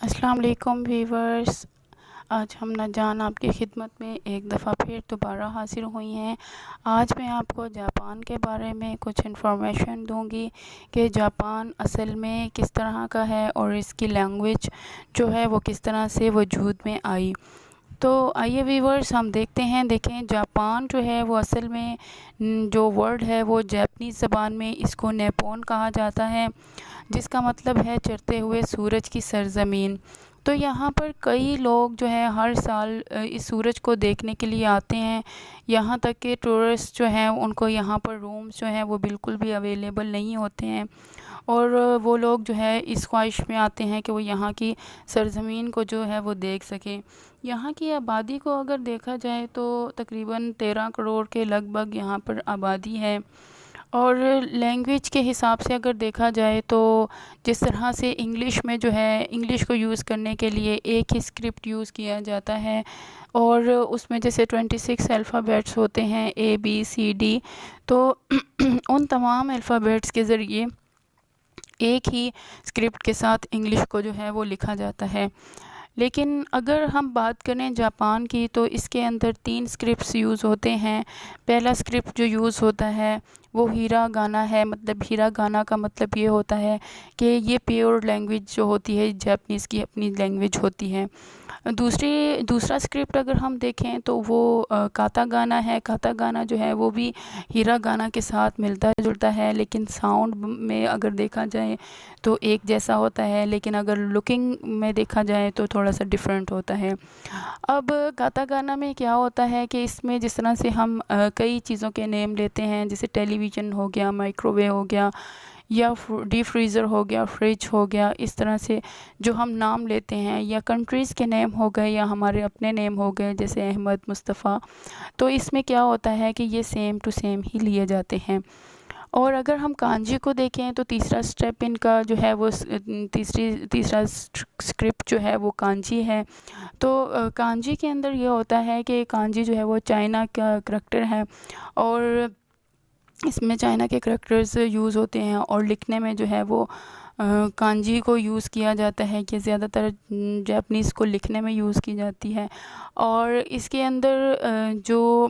السلام علیکم ویورز، آج ہم نہ جان آپ کی خدمت میں ایک دفعہ پھر دوبارہ حاضر ہوئی ہیں۔ آج میں آپ کو جاپان کے بارے میں کچھ انفارمیشن دوں گی کہ جاپان اصل میں کس طرح کا ہے اور اس کی لینگویج جو ہے وہ کس طرح سے وجود میں آئی۔ تو آئیے ویورز ہم دیکھیں جاپان جو ہے وہ اصل میں جو ورڈ ہے وہ جاپنیز زبان میں اس کو نیپون کہا جاتا ہے، جس کا مطلب ہے چڑھتے ہوئے سورج کی سرزمین۔ تو یہاں پر کئی لوگ جو ہے ہر سال اس سورج کو دیکھنے کے لیے آتے ہیں، یہاں تک کہ ٹورسٹ جو ہیں ان کو یہاں پر رومز جو ہیں وہ بالکل بھی اویلیبل نہیں ہوتے ہیں، اور وہ لوگ جو ہے اس خواہش میں آتے ہیں کہ وہ یہاں کی سرزمین کو جو ہے وہ دیکھ سکیں۔ یہاں کی آبادی کو اگر دیکھا جائے تو تقریباً 13 کروڑ کے لگ بھگ یہاں پر آبادی ہے، اور لینگویج کے حساب سے اگر دیکھا جائے تو جس طرح سے انگلش میں جو ہے انگلش کو یوز کرنے کے لیے ایک ہی اسکرپٹ یوز کیا جاتا ہے، اور اس میں جیسے 26 الفابیٹس ہوتے ہیں ABCD، تو ان تمام الفابیٹس کے ذریعے ایک ہی اسکرپٹ کے ساتھ انگلش کو جو ہے وہ لکھا جاتا ہے۔ لیکن اگر ہم بات کریں جاپان کی تو اس کے اندر 3 اسکرپٹس یوز ہوتے ہیں۔ پہلا اسکرپٹ جو یوز ہوتا ہے وہ ہیرا گانا ہے، مطلب ہیرا گانا کا مطلب یہ ہوتا ہے کہ یہ پیور لینگویج جو ہوتی ہے جاپنیز کی اپنی لینگویج ہوتی ہے۔ دوسرا اسکرپٹ اگر ہم دیکھیں تو وہ کاتا گانا ہے۔ کاتا گانا جو ہے وہ بھی ہیرا گانا کے ساتھ ملتا جلتا ہے، لیکن ساؤنڈ میں اگر دیکھا جائے تو ایک جیسا ہوتا ہے، لیکن اگر لکنگ میں دیکھا جائے تو تھوڑا سا ڈیفرنٹ ہوتا ہے۔ اب کاتا گانا میں کیا ہوتا ہے کہ اس میں جس طرح سے ہم کئی چیزوں کے نیم لیتے ہیں، جیسے ٹیلی ویژن ہو گیا، مائکرو ویو ہو گیا، یا ڈی فریزر ہو گیا، فریج ہو گیا، اس طرح سے جو ہم نام لیتے ہیں، یا کنٹریز کے نیم ہو گئے یا ہمارے اپنے نیم ہو گئے جیسے احمد، مصطفیٰ، تو اس میں کیا ہوتا ہے کہ یہ سیم ٹو سیم ہی لیے جاتے ہیں۔ اور اگر ہم کانجی کو دیکھیں تو تیسرا سٹیپ ان کا جو ہے وہ تیسرا اسکرپٹ جو ہے وہ کانجی ہے۔ تو کانجی کے اندر یہ ہوتا ہے کہ کانجی جو ہے وہ چائنا کا کریکٹر ہے، اور اس میں چائنا کے کریکٹرز یوز ہوتے ہیں، اور لکھنے میں جو ہے وہ کانجی کو یوز کیا جاتا ہے کہ زیادہ تر جاپنیز کو لکھنے میں یوز کی جاتی ہے۔ اور اس کے اندر جو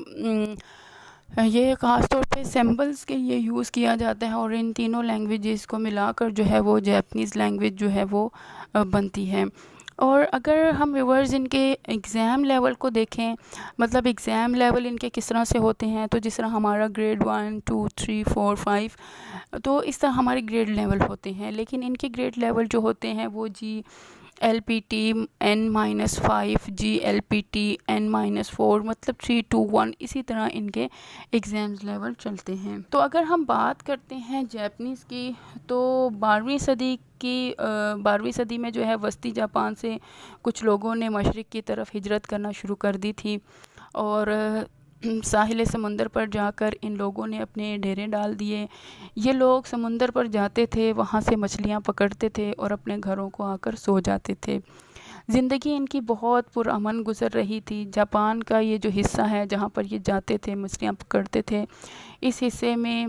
یہ خاص طور پہ سمبلز کے لیے یوز کیا جاتا ہے، اور ان تینوں لینگویجز کو ملا کر جو ہے وہ جاپنیز لینگویج جو ہے وہ بنتی ہے۔ اور اگر ہم ویورز ان کے ایگزام لیول کو دیکھیں، مطلب ایگزام لیول ان کے کس طرح سے ہوتے ہیں، تو جس طرح ہمارا گریڈ 1 2 3 4 5، تو اس طرح ہمارے گریڈ لیول ہوتے ہیں، لیکن ان کے گریڈ لیول جو ہوتے ہیں وہ LPT N-5، LPT N-4، مطلب 3 2 1، اسی طرح ان کے ایگزامز لیول چلتے ہیں۔ تو اگر ہم بات کرتے ہیں جاپنیز کی، تو 12ویں صدی میں جو ہے وسطی جاپان سے کچھ لوگوں نے مشرق کی طرف ہجرت کرنا شروع کر دی تھی، اور ساحل سمندر پر جا کر ان لوگوں نے اپنے ڈیرے ڈال دیے۔ یہ لوگ سمندر پر جاتے تھے، وہاں سے مچھلیاں پکڑتے تھے اور اپنے گھروں کو آ کر سو جاتے تھے۔ زندگی ان کی بہت پرامن گزر رہی تھی۔ جاپان کا یہ جو حصہ ہے جہاں پر یہ جاتے تھے مچھلیاں پکڑتے تھے، اس حصے میں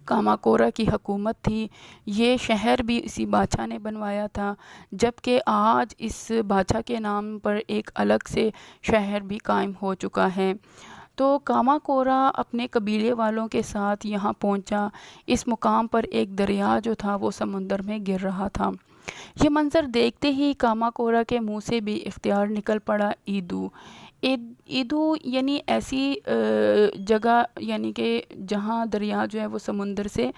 کاماکورا کی حکومت تھی۔ یہ شہر بھی اسی بادشاہ نے بنوایا تھا، جبکہ آج اس بادشاہ کے نام پر ایک الگ سے شہر بھی قائم ہو چکا ہے۔ تو کاماکورا اپنے قبیلے والوں کے ساتھ یہاں پہنچا۔ اس مقام پر ایک دریا جو تھا وہ سمندر میں گر رہا تھا۔ یہ منظر دیکھتے ہی کاماکورا کے منہ سے بھی اختیار نکل پڑا، ایدو۔ ایدو یعنی ایسی جگہ، یعنی کہ جہاں دریا جو ہے وہ سمندر سے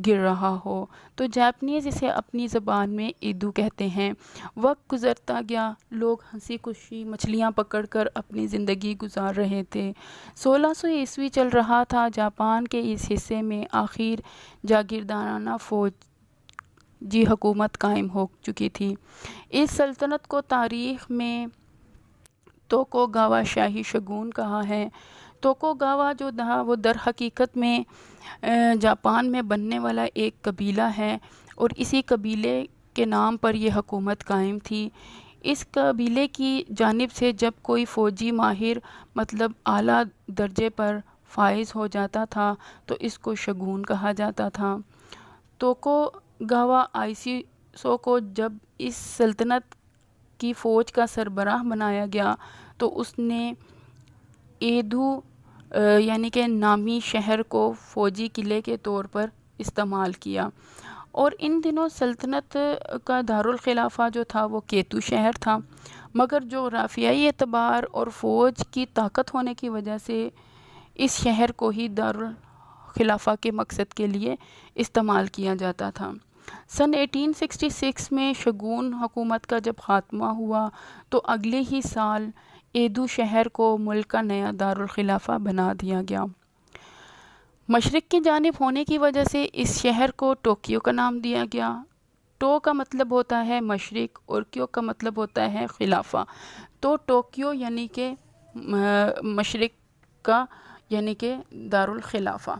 گر رہا ہو، تو جاپنیز اسے اپنی زبان میں ایدو کہتے ہیں۔ وقت گزرتا گیا، لوگ ہنسی خوشی مچھلیاں پکڑ کر اپنی زندگی گزار رہے تھے۔ 1600 چل رہا تھا۔ جاپان کے اس حصے میں آخر جاگیردارانہ فوجی حکومت قائم ہو چکی تھی۔ اس سلطنت کو تاریخ میں توکوگاوا شاہی شگون کہا ہے۔ توکوگاوا جو تھا وہ در حقیقت میں جاپان میں بننے والا ایک قبیلہ ہے، اور اسی قبیلے کے نام پر یہ حکومت قائم تھی۔ اس قبیلے کی جانب سے جب کوئی فوجی ماہر، مطلب اعلیٰ درجے پر فائز ہو جاتا تھا تو اس کو شگون کہا جاتا تھا۔ توکوگاوا 1500 کو جب اس سلطنت کی فوج کا سربراہ بنایا گیا تو اس نے ایدو یعنی کہ نامی شہر کو فوجی قلعے کے طور پر استعمال کیا، اور ان دنوں سلطنت کا دارالخلافہ جو تھا وہ کیتو شہر تھا، مگر جغرافیائی اعتبار اور فوج کی طاقت ہونے کی وجہ سے اس شہر کو ہی دارالخلافہ کے مقصد کے لیے استعمال کیا جاتا تھا۔ سن 1866 میں شگون حکومت کا جب خاتمہ ہوا تو اگلے ہی سال ایدو شہر کو ملک کا نیا دارالخلافہ بنا دیا گیا۔ مشرق کی جانب ہونے کی وجہ سے اس شہر کو ٹوکیو کا نام دیا گیا۔ ٹو کا مطلب ہوتا ہے مشرق اور کیو کا مطلب ہوتا ہے خلافہ، تو ٹوکیو یعنی کہ مشرق کا یعنی کہ دارالخلافہ،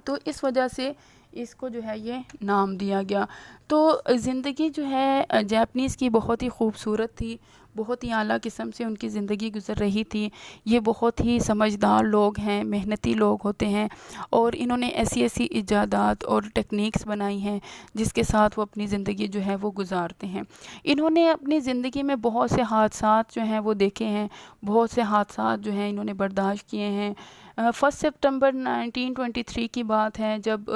تو اس وجہ سے اس کو جو ہے یہ نام دیا گیا۔ تو زندگی جو ہے جاپنیز کی بہت ہی خوبصورت تھی، بہت ہی اعلیٰ قسم سے ان کی زندگی گزر رہی تھی۔ یہ بہت ہی سمجھدار لوگ ہیں، محنتی لوگ ہوتے ہیں، اور انہوں نے ایسی ایسی ایجادات اور ٹیکنیکس بنائی ہیں جس کے ساتھ وہ اپنی زندگی جو ہے وہ گزارتے ہیں۔ انہوں نے اپنی زندگی میں بہت سے حادثات جو ہیں وہ دیکھے ہیں، بہت سے حادثات جو ہیں انہوں نے برداشت کیے ہیں۔ 1 سپتمبر 1923 کی بات ہے جب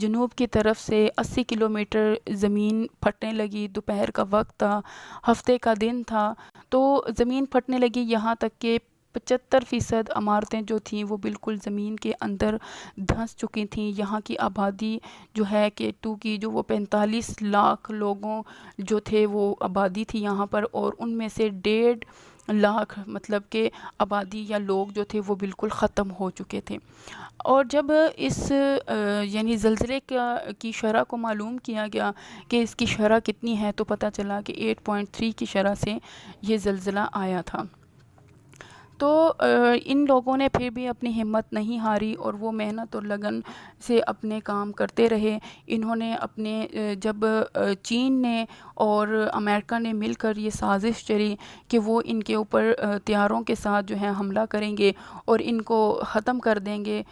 جنوب کی طرف سے 80 کلومیٹر زمین پھٹنے لگی، دوپہر کا وقت تھا، ہفتے کا دن تھا، تو زمین پھٹنے لگی یہاں تک کہ 75% عمارتیں جو تھیں وہ بالکل زمین کے اندر دھنس چکی تھیں۔ یہاں کی آبادی جو ہے کیٹو کی جو وہ 45 لاکھ لوگوں جو تھے وہ آبادی تھی یہاں پر، اور ان میں سے 1.5 لاکھ مطلب کہ آبادی یا لوگ جو تھے وہ بالکل ختم ہو چکے تھے۔ اور جب اس یعنی زلزلے کی شرح کو معلوم کیا گیا کہ اس کی شرح کتنی ہے تو پتہ چلا کہ 8.3 کی شرح سے یہ زلزلہ آیا تھا۔ تو ان لوگوں نے پھر بھی اپنی ہمت نہیں ہاری اور وہ محنت اور لگن سے اپنے کام کرتے رہے۔ انہوں نے اپنے جب چین نے اور امریکہ نے مل کر یہ سازش چلی کہ وہ ان کے اوپر طیاروں کے ساتھ جو ہے حملہ کریں گے اور ان کو ختم کر دیں گے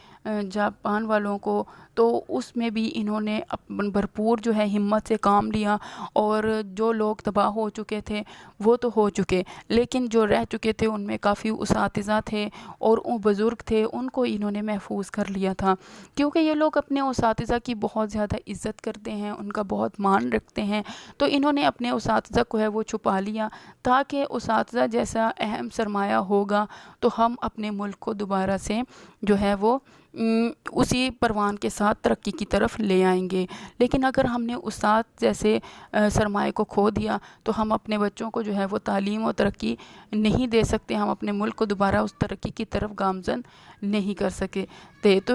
جاپان والوں کو، تو اس میں بھی انہوں نے بھرپور جو ہے ہمت سے کام لیا، اور جو لوگ تباہ ہو چکے تھے وہ تو ہو چکے، لیکن جو رہ چکے تھے ان میں کافی اساتذہ تھے اور وہ بزرگ تھے، ان کو انہوں نے محفوظ کر لیا تھا، کیونکہ یہ لوگ اپنے اساتذہ کی بہت زیادہ عزت کرتے ہیں، ان کا بہت مان رکھتے ہیں، تو انہوں نے اپنے اساتذہ کو ہے وہ چھپا لیا تاکہ اساتذہ جیسا اہم سرمایہ ہوگا تو ہم اپنے ملک کو دوبارہ سے جو ہے وہ اسی پروان کے ساتھ ترقی کی طرف لے آئیں گے۔ لیکن اگر ہم نے استاد جیسے سرمایہ کو کھو دیا تو ہم اپنے بچوں کو جو ہے وہ تعلیم و ترقی نہیں دے سکتے، ہم اپنے ملک کو دوبارہ اس ترقی کی طرف گامزن نہیں کر سکے تھے۔ تو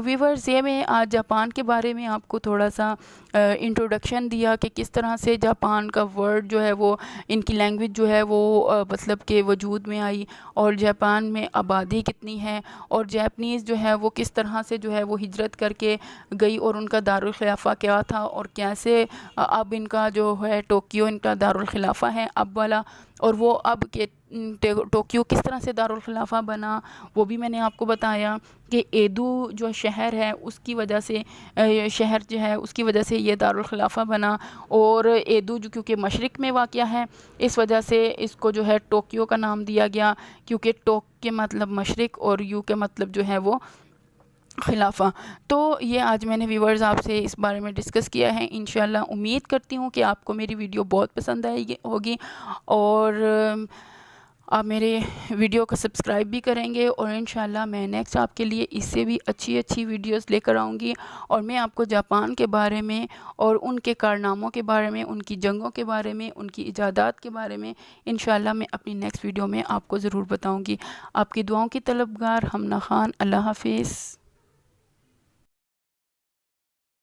ویورز، یہ میں آج جاپان کے بارے میں آپ کو تھوڑا سا انٹروڈکشن دیا کہ کس طرح سے جاپان کا ورڈ جو ہے وہ ان کی لینگویج جو ہے وہ مطلب کہ وجود میں آئی، اور جاپان میں آبادی کتنی ہے، اور جاپنیز جو ہے وہ کس طرح سے جو ہے وہ ہجرت کر کے گئی، اور ان کا دارالخلافہ کیا تھا، اور کیسے اب ان کا جو ہے ٹوکیو ان کا دارالخلافہ ہے اب والا، اور وہ اب کے ٹوکیو کس طرح سے دارالخلافہ بنا وہ بھی میں نے آپ کو بتایا کہ ایدو جو شہر ہے اس کی وجہ سے شہر جو ہے اس کی وجہ سے یہ دارالخلافہ بنا، اور ایدو جو کیونکہ مشرق میں واقع ہے اس وجہ سے اس کو جو ہے ٹوکیو کا نام دیا گیا، کیونکہ ٹوک کے مطلب مشرق اور یو کے مطلب جو ہے وہ خلافہ۔ تو یہ آج میں نے ویورز آپ سے اس بارے میں ڈسکس کیا ہے۔ انشاءاللہ امید کرتی ہوں کہ آپ کو میری ویڈیو بہت پسند آئے ہوگی، اور آپ میرے ویڈیو کو سبسکرائب بھی کریں گے، اور انشاءاللہ میں نیکسٹ آپ کے لیے اس سے بھی اچھی ویڈیوز لے کر آؤں گی، اور میں آپ کو جاپان کے بارے میں اور ان کے کارناموں کے بارے میں، ان کی جنگوں کے بارے میں، ان کی ایجادات کے بارے میں انشاءاللہ میں اپنی نیکسٹ ویڈیو میں آپ کو ضرور بتاؤں گی۔ آپ کی دعاؤں کی طلبگار ہمنا خان۔ اللہ حافظ۔